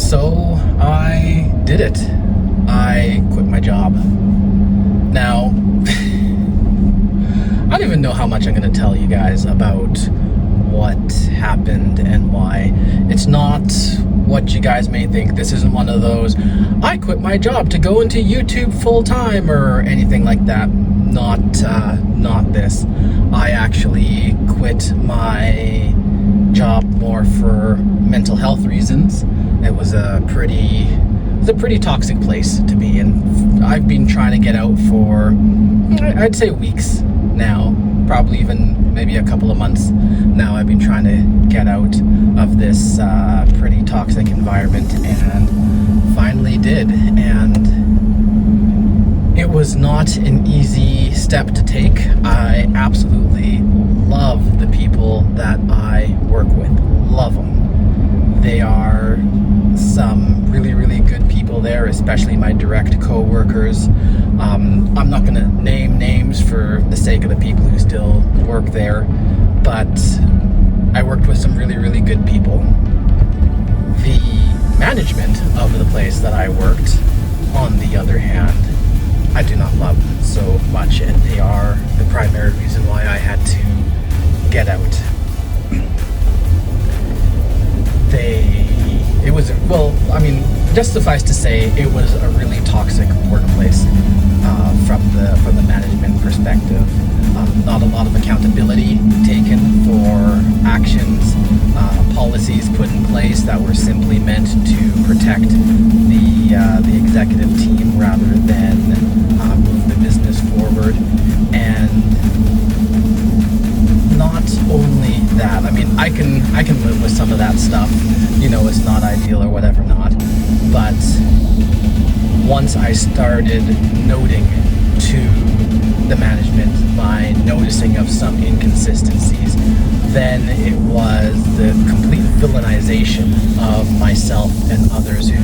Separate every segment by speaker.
Speaker 1: So I did it. I quit my job. Now, I don't even know how much I'm going to tell you guys about what happened and why. It's not what you guys may think. This isn't one of those, I quit my job to go into YouTube full time or anything like that. Not this. I actually quit my job more for mental health reasons. It was a pretty toxic place to be in. I've been trying to get out for, I'd say, weeks now, probably even maybe a couple of months now. I've been trying to get out of this pretty toxic environment, and finally did. And it was not an easy step to take. I absolutely love the people that I work with. Love them. They are some really good people there, especially my direct co-workers. I'm not going to name names for the sake of the people who still work there, but I worked with some really good people. The management of the place that I worked, on the other hand, I do not love so much, and they are the primary reason why I had to get out. Just suffice to say, it was a really toxic workplace from the management perspective. Not a lot of accountability taken for actions, policies put in place that were simply meant to protect the executive team rather than move the business forward. And not only that, I can live with some of that stuff. It's not ideal or whatever not. But once I started noting to the management my noticing of some inconsistencies, then it was the complete villainization of myself and others who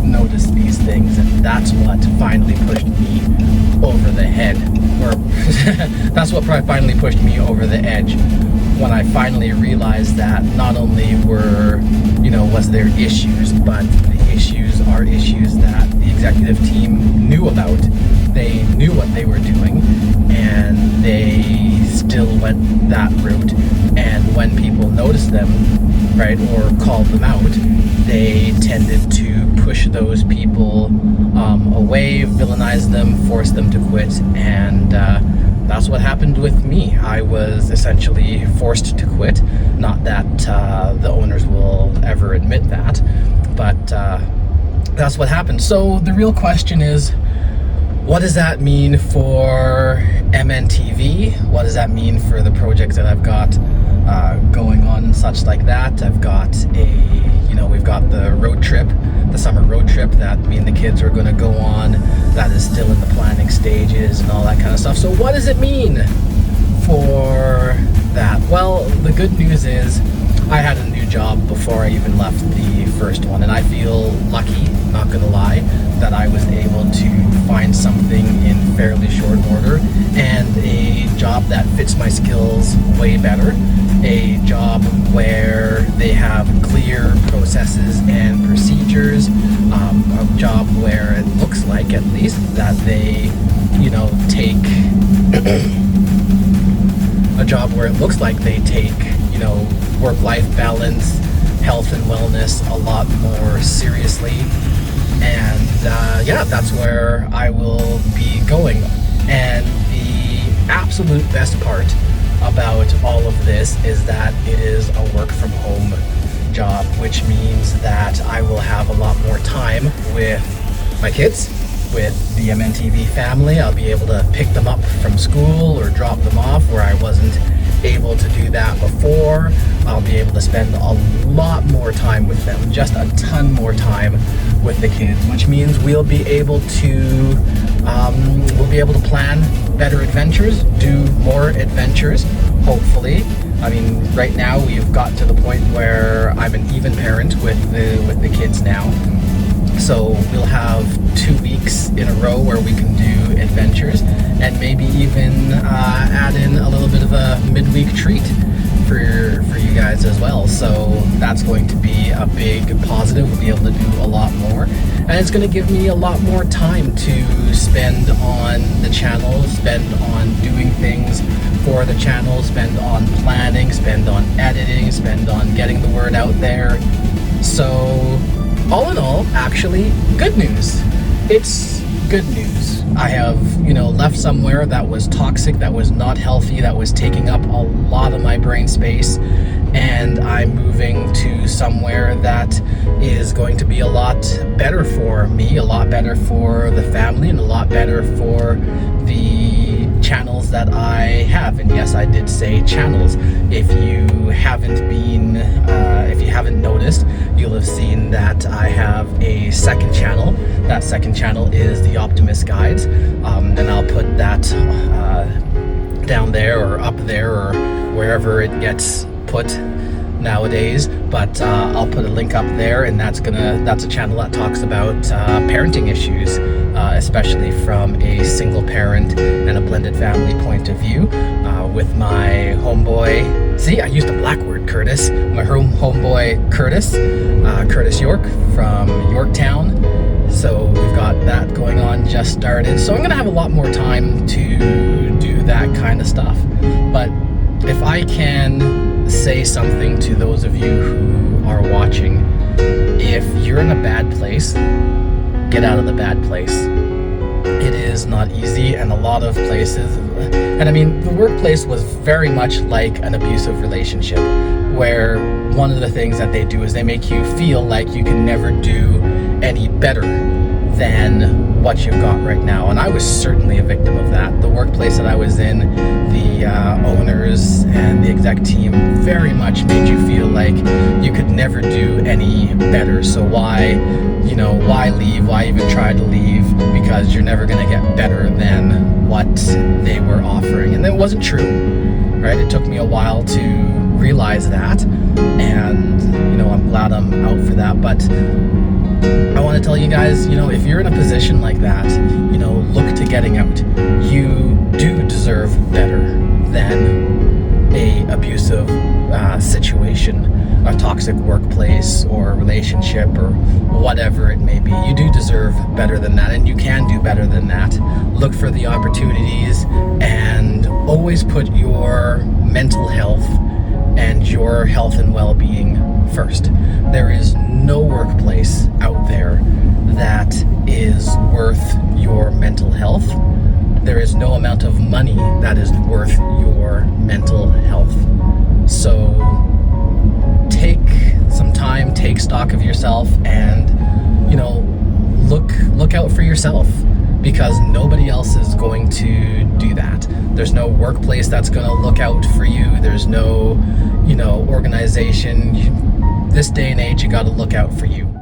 Speaker 1: noticed these things, and that's what finally pushed me over the head, or that's what finally pushed me over the edge, when I finally realized that not only was there issues, but the issues are issues that the executive team knew about. They knew what they were doing, and they still went that route. And when people noticed them, right, or called them out, they tended to push those people away, villainize them, force them to quit, and that's what happened with me. I was essentially forced to quit. Not that the owners will ever admit that, but that's what happened. So the real question is, what does that mean for MNTV? What does that mean for the projects that I've got going on and such like that? I've got we've got the road trip, the summer road trip that me and the kids are going to go on. That is still in the planning stages and all that kind of stuff. So what does it mean for that? Well, the good news is I had a new job before I even left the first one, and I feel lucky, not gonna lie, that I was able to find something in fairly short order, and a job that fits my skills way better, a job where they have clear processes and procedures, a job where it looks like, at least, that they take a job where it looks like they take work-life balance, health and wellness a lot more seriously. And that's where I will be going. And the absolute best part about all of this is that it is a work-from-home job, which means that I will have a lot more time with my kids, with the MNTV family. I'll be able to pick them up from school or drop them off where I wasn't able to do that before. I'll be able to spend a lot more time with them, just a ton more time with the kids, which means we'll be able to plan better adventures, do more adventures, hopefully. Right now we've got to the point where I'm an even parent with the kids now. So we'll have 2 weeks in a row where we can do adventures, and maybe even add in a little bit of a midweek treat for you guys as well. So that's going to be a big positive. We'll be able to do a lot more, and it's going to give me a lot more time to spend on the channel, spend on doing things for the channel, spend on planning, spend on editing, spend on getting the word out there. So all in all, actually, good news. It's good news. I have, left somewhere that was toxic, that was not healthy, that was taking up a lot of my brain space, and I'm moving to somewhere that is going to be a lot better for me, a lot better for the family, and a lot better for the channels that I have. And yes, I did say channels. If you haven't noticed, you'll have seen that I have a second channel. That second channel is the Optimist Guides, and I'll put that down there or up there or wherever it gets put nowadays, but I'll put a link up there, and that's a channel that talks about parenting issues, especially from a single parent and a blended family point of view, with my homeboy. See, I used a black word, Curtis. My homeboy Curtis York from Yorktown. So we've got that going on, just started. So I'm gonna have a lot more time to do that kind of stuff. But if I can say something to those of you who are watching, if you're in a bad place, get out of the bad place. It is not easy, and a lot of places, and I mean, the workplace was very much like an abusive relationship, where one of the things that they do is they make you feel like you can never do any better than what you've got right now. And I was certainly a victim of that. The workplace that I was in, the owners and the exec team very much made you feel like you could never do any better. So why leave? Why even try to leave? Because you're never going to get better than what they were offering. And that wasn't true, right? It took me a while to realize that, and I'm glad I'm out for that. But I want to tell you guys, if you're in a position like that, look to getting out. You do deserve better than a abusive situation, a toxic workplace or relationship or whatever it may be. You do deserve better than that, and you can do better than that. Look for the opportunities, and always put your mental health and your health and well-being first. There is no workplace out there that is worth your mental health. There is no amount of money that is worth your mental health. So take some time, take stock of yourself, and look out for yourself, because nobody else is going to do that. There's no workplace that's going to look out for you. There's no organization. This day and age, you got to look out for you.